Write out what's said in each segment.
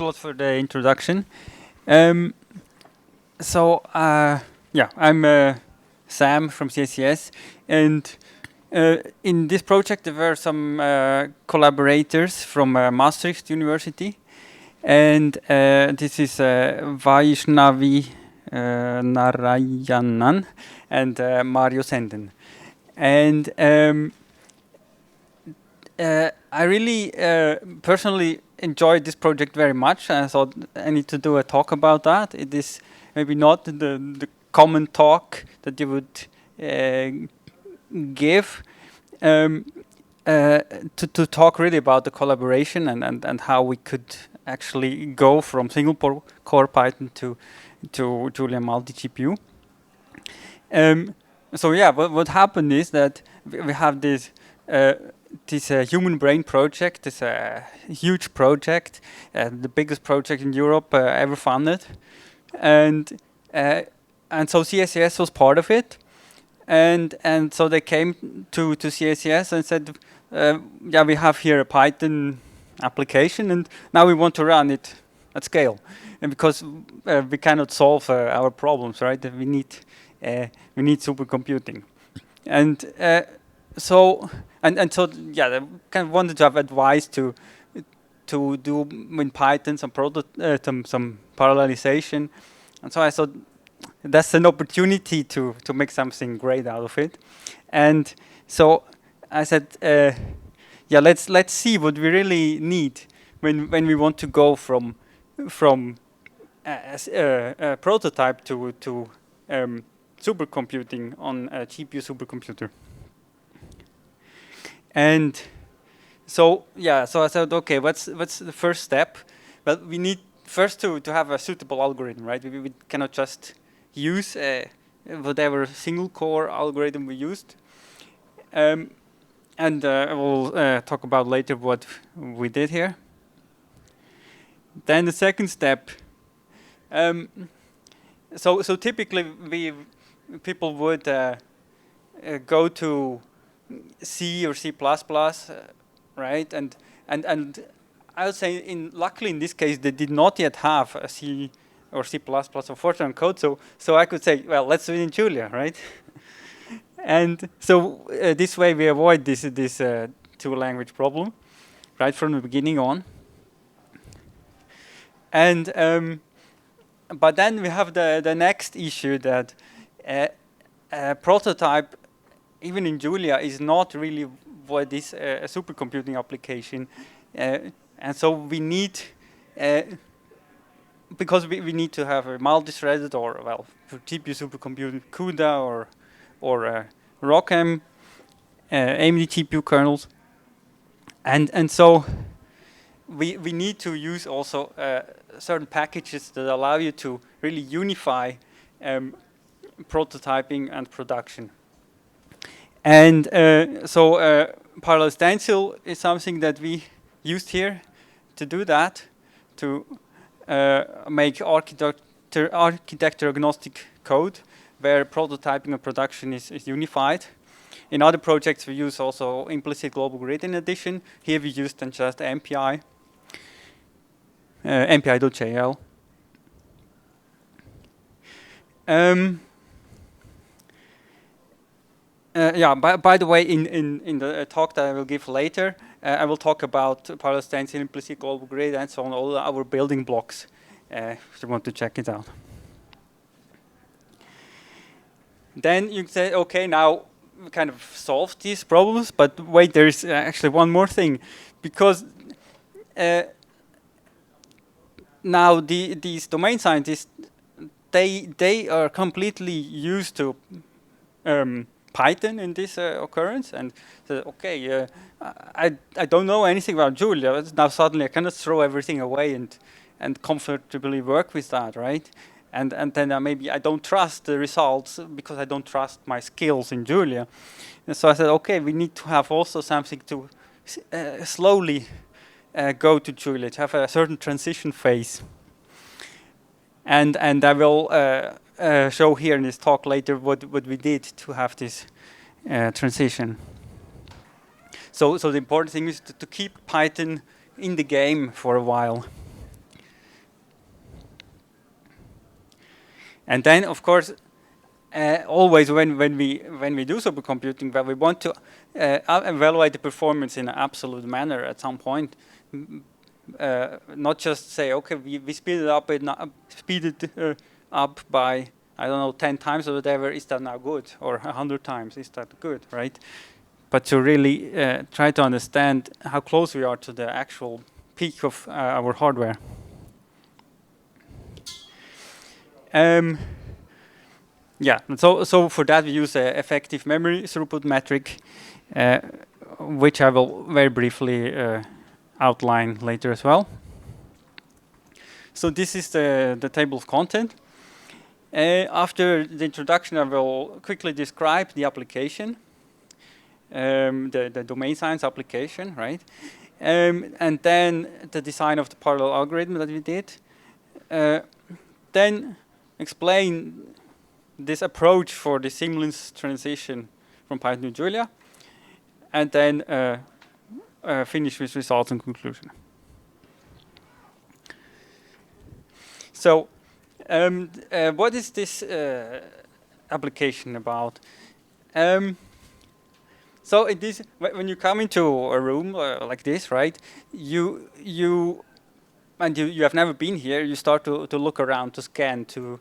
a lot for the introduction. So, yeah, I'm Sam from CSCS, and in this project there were some collaborators from Maastricht University, and this is Vaishnavi Narayanan and Mario Senden. And I really personally enjoyed this project very much. I thought I need to do a talk about that. It is maybe not the common talk that you would give to talk really about the collaboration and how we could actually go from single core Python to Julia multi GPU. So yeah, what happened is that we have this human brain project, this huge project, the biggest project in Europe ever funded, and so CSCS was part of it, and so they came to CSCS and said, yeah, we have here a Python application, and now we want to run it at scale, and because we cannot solve our problems, right? We need supercomputing, and so yeah, they kind of wanted to have advice to do in Python some parallelization, and so I thought that's an opportunity to make something great out of it, and so I said, yeah, let's see what we really need when we want to go from a prototype to supercomputing on a GPU supercomputer. And so yeah, so I said, okay, what's the first step? Well, we need first to have a suitable algorithm, right? We cannot just use whatever single core algorithm we used. And I will talk about later what we did here. Then the second step. So typically people would go to C or C++, right? And I would say, luckily in this case, they did not yet have a C or C++ or Fortran code. So I could say, well, let's do it in Julia, right? And so this way we avoid this two-language problem right from the beginning on. And but then we have the next issue that a prototype, even in Julia, is not really what is a supercomputing application, and so we need, because we need to have a multi-threaded or, well, for GPU supercomputing, CUDA or ROCm, AMD GPU kernels, and so we need to use also certain packages that allow you to really unify prototyping and production. And so parallel stencil is something that we used here to do that, to make architecture agnostic code where prototyping and production is unified. In other projects we use also implicit global grid in addition. Here we used then just MPI, MPI.jl. Yeah, by the way, in the talk that I will give later, I will talk about parallel stencil, implicit global grid, and so on, all our building blocks, if you want to check it out. Then you say, okay, now we kind of solved these problems, but wait, there's actually one more thing, because now these domain scientists, they are completely used to Python in this occurrence, and said, okay, I don't know anything about Julia. Now suddenly I cannot throw everything away and comfortably work with that, right? And then maybe I don't trust the results because I don't trust my skills in Julia. And so I said, okay, we need to have also something to slowly go to Julia, to have a certain transition phase. And I will show here in this talk later what we did to have this transition. So the important thing is to keep Python in the game for a while. And then, of course, always when we do supercomputing, well, we want to evaluate the performance in an absolute manner at some point. Not just say, okay, we speed it up by, I don't know, 10 times or whatever. Is that now good? Or 100 times? Is that good? Right? But to really try to understand how close we are to the actual peak of our hardware. Yeah, so for that we use an effective memory throughput metric, which I will very briefly outline later as well. So this is the table of content. After the introduction, I will quickly describe the application, the domain science application, right? And then the design of the parallel algorithm that we did. Then explain this approach for the seamless transition from Python to Julia, and then finish with results and conclusion. So, what is this application about? So it is when you come into a room like this, right? You have never been here. You start to look around, to scan, to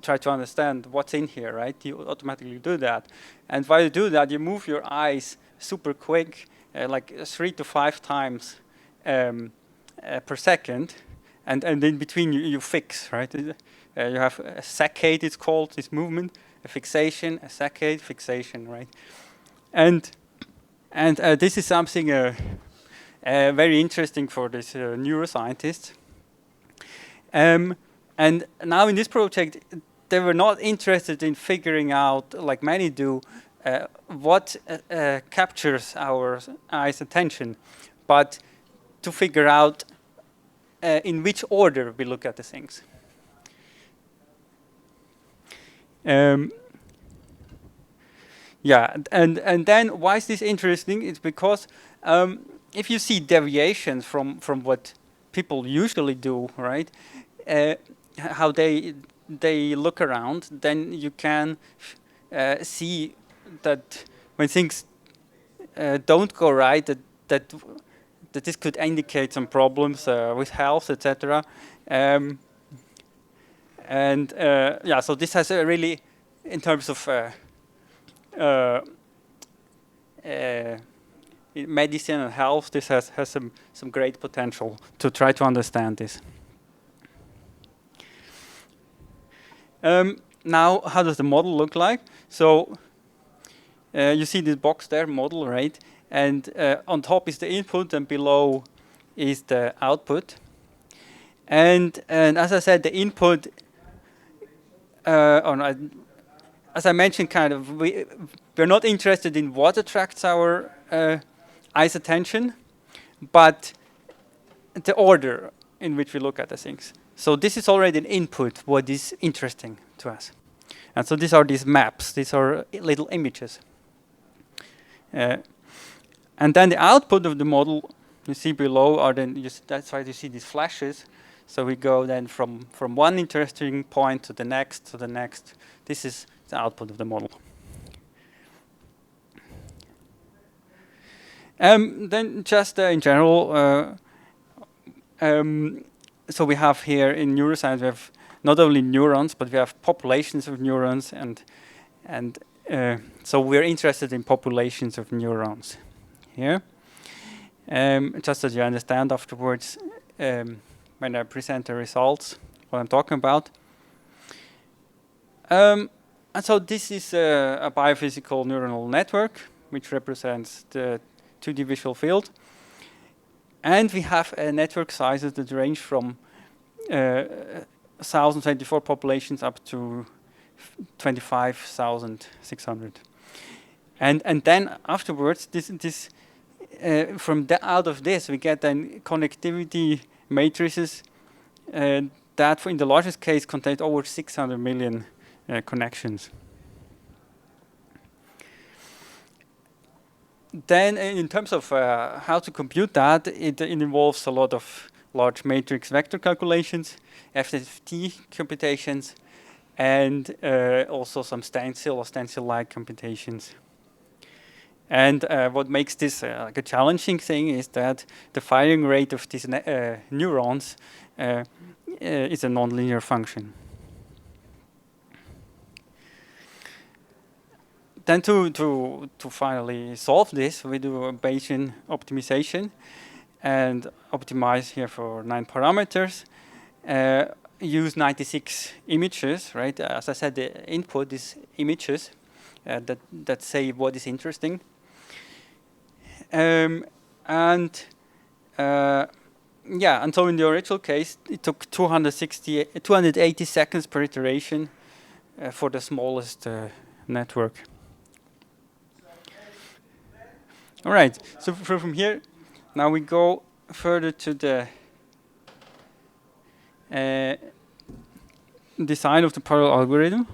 try to understand what's in here, right? You automatically do that. And while you do that, you move your eyes super quick, like 3 to 5 times per second. And in between, you fix, right? You have a saccade, it's called, this movement, a fixation, a saccade, fixation, right? And this is something very interesting for this neuroscientists. And now in this project, they were not interested in figuring out, like many do, what captures our eyes' attention, but to figure out in which order we look at the things. Yeah, and then why is this interesting? It's because if you see deviations from what people usually do, right? How they look around, then you can see that when things don't go right, that this could indicate some problems with health, etc. And yeah, so this has a really, in terms of medicine and health, this has some great potential to try to understand this. Now, how does the model look like? So you see this box there, model, right? And on top is the input, and below is the output. And as I said, the input, as I mentioned, kind of, we're not interested in what attracts our eyes' attention, but the order in which we look at the things. So this is already an input, what is interesting to us. And so these are these maps, these are little images. And then the output of the model, you see below, are then, that's why you see these flashes. So we go then from one interesting point to the next, to the next. This is the output of the model. Then just in general, so we have here in neuroscience, we have not only neurons, but we have populations of neurons, and so we're interested in populations of neurons here. Just as you understand afterwards, when I present the results, what I'm talking about. And so this is a biophysical neuronal network, which represents the 2D visual field. And we have network sizes that range from 1,024 populations up to 25,600. And then afterwards, out of this, we get then connectivity matrices that, in the largest case, contain over 600 million connections. Then, in terms of how to compute that, it involves a lot of large matrix vector calculations, FFT computations, and also some stencil or stencil-like computations. And what makes this like a challenging thing is that the firing rate of these neurons is a nonlinear function. Then to finally solve this, we do a Bayesian optimization and optimize here for 9 parameters. Use 96 images, right? As I said, the input is images that say what is interesting. And so in the original case, it took 280 seconds per iteration for the smallest network. All right, so from here, now we go further to the design of the parallel algorithm.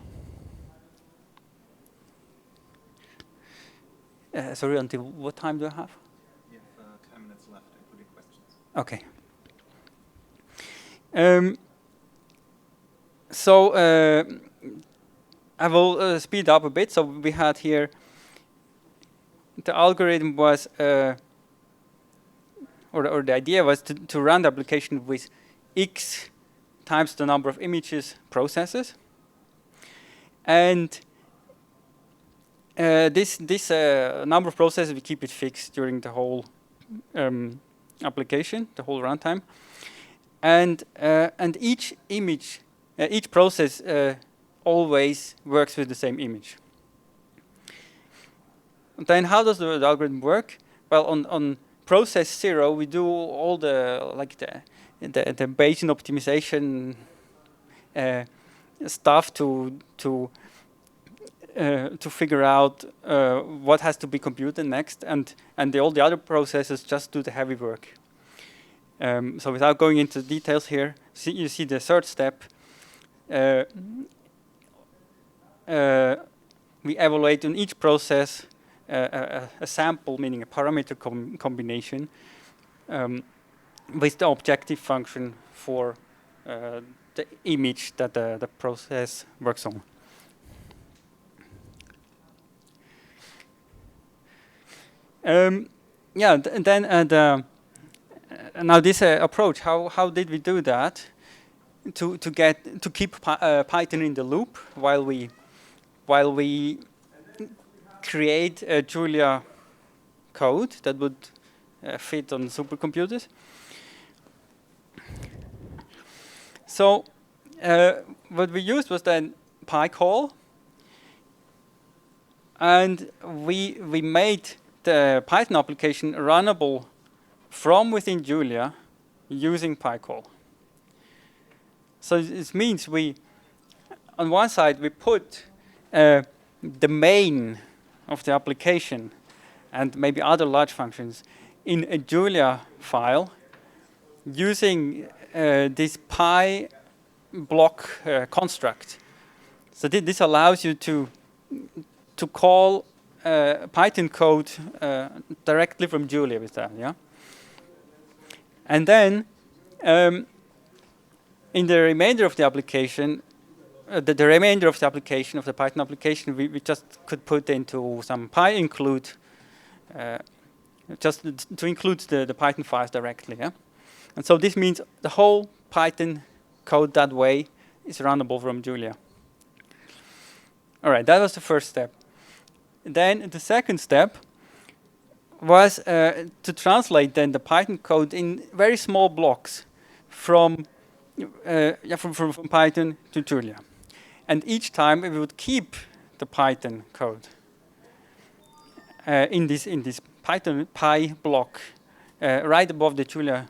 Sorry, until what time do I have? You have 10 minutes left, including questions. Okay. So I will speed up a bit. So we had here, the algorithm was, or the idea was to run the application with x times the number of images processes. And this number of processes, we keep it fixed during the whole application, the whole runtime. And each image, each process always works with the same image. Then how does the algorithm work? Well, on process 0, we do all the Bayesian optimization stuff to figure out what has to be computed next, and all the other processes just do the heavy work. So without going into details here, you see the third step. We evaluate on each process a sample, meaning a parameter combination, with the objective function for the image that the process works on. Now this approach, how did we do that to keep Python in the loop while we create a Julia code that would fit on supercomputers? So what we used was then PyCall, and we made the Python application runnable from within Julia using PyCall. So this means on one side, we put the main of the application and maybe other large functions in a Julia file using this Py block construct. So this allows you to call Python code directly from Julia with that, yeah? And then in the remainder of the application, the remainder of the application, of the Python application, we just could put into some PyInclude, just to include the Python files directly, yeah? And so this means the whole Python code that way is runnable from Julia. All right, that was the first step. Then the second step was to translate then the Python code in very small blocks from Python to Julia. And each time we would keep the Python code in this Python Py block right above the Julia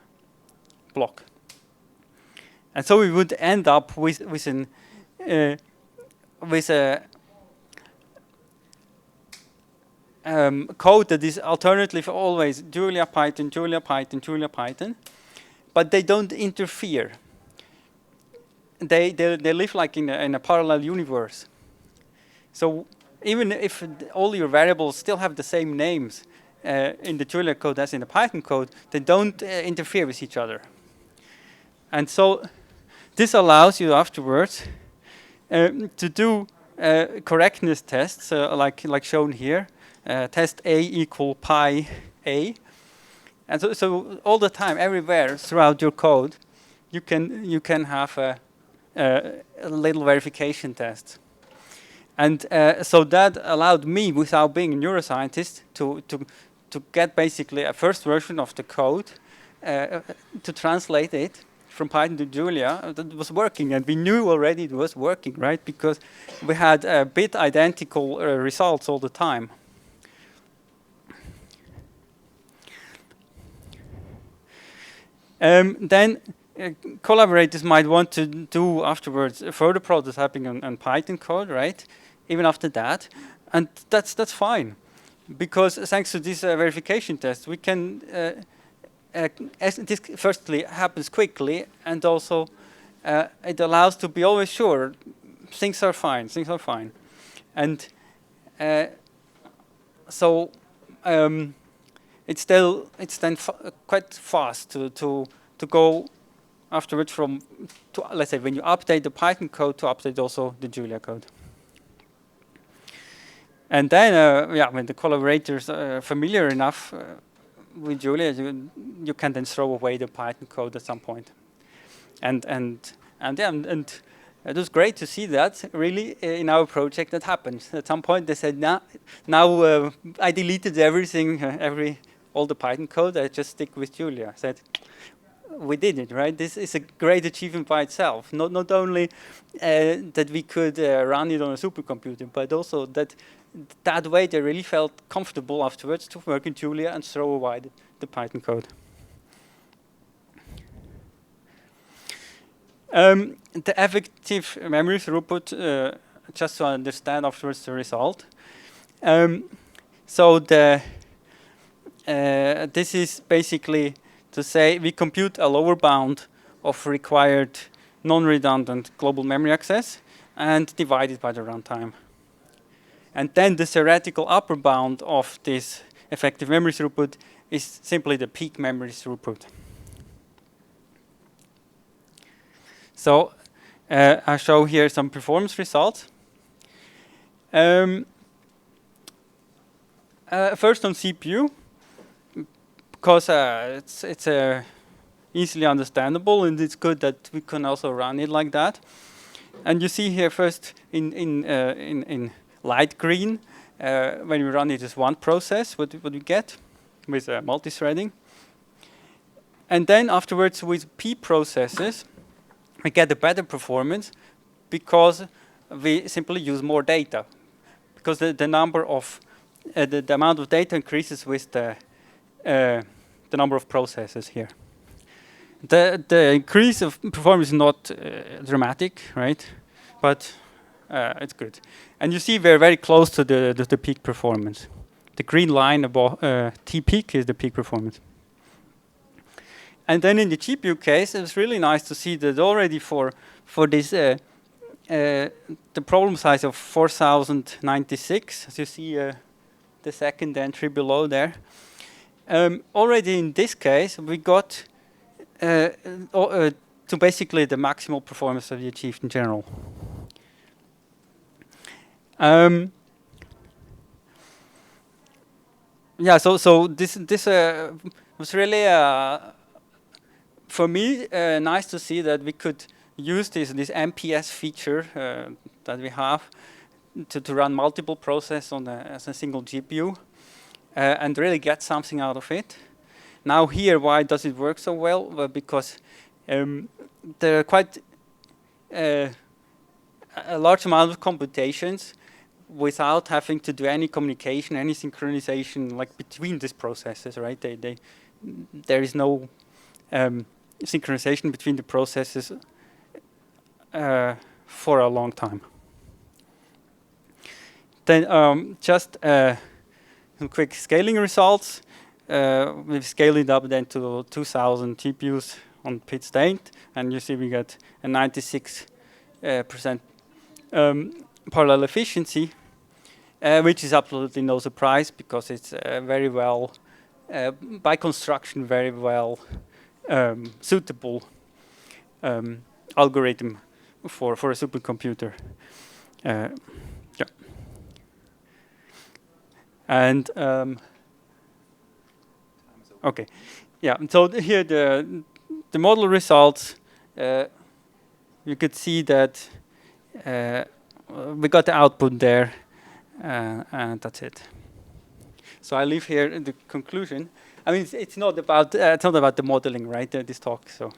block. And so we would end up with a code that is alternatively always Julia Python, Julia Python, Julia Python, but they don't interfere. They live like in a parallel universe. So even if all your variables still have the same names in the Julia code as in the Python code, they don't interfere with each other. And so this allows you afterwards to do correctness tests, like shown here, test A equal pi A, and so all the time, everywhere throughout your code, you can have a little verification test. And so that allowed me, without being a neuroscientist, to get basically a first version of the code, to translate it from Python to Julia. That was working, and we knew already it was working, right? Because we had bit identical results all the time. Then collaborators might want to do afterwards further prototyping on Python code, right? Even after that, and that's fine, because thanks to this verification test, we can as this firstly happens quickly, and also it allows to be always sure things are fine, and so it's then quite fast to go afterwards from let's say when you update the Python code to update also the Julia code. And then when the collaborators are familiar enough with Julia, you can then throw away the Python code at some point. And it was great to see that really in our project that happened. At some point they said, now I deleted everything, all the Python code. I just stick with Julia. I said, we did it, right? This is a great achievement by itself. Not only that we could run it on a supercomputer, but also that way they really felt comfortable afterwards to work in Julia and throw away the Python code. The effective memory throughput, just to understand afterwards the result. So this is basically to say we compute a lower bound of required non-redundant global memory access and divide it by the runtime. And then the theoretical upper bound of this effective memory throughput is simply the peak memory throughput. So I show here some performance results. First on CPU, because it's easily understandable, and it's good that we can also run it like that. And you see here first in light green, when we run it as one process, what we get with multi-threading. And then afterwards with P processes, we get a better performance because we simply use more data. Because the number of the amount of data increases with the number of processes here. The increase of performance is not dramatic, right? But it's good. And you see we're very close to the peak performance. The green line above T peak is the peak performance. And then in the GPU case, it was really nice to see that already for this the problem size of 4096, as you see the second entry below there. Already in this case, we got to basically the maximal performance that we achieved in general. Yeah, so this was really for me nice to see that we could use this MPS feature that we have to run multiple processes on as a single GPU and really get something out of it. Now here, why does it work so well? Well, because there are quite a large amount of computations without having to do any communication, any synchronization, like between these processes, right? There is no synchronization between the processes for a long time. Then just some quick scaling results. We've scaled it up then to 2,000 GPUs on pit state, and you see we get a 96% parallel efficiency, which is absolutely no surprise because it's very well, by construction, very well suitable algorithm for a supercomputer. Yeah. And okay, yeah. So here the model results. You could see that we got the output there, and that's it. So I leave here the conclusion. I mean, it's not about the modeling, right? This talk. So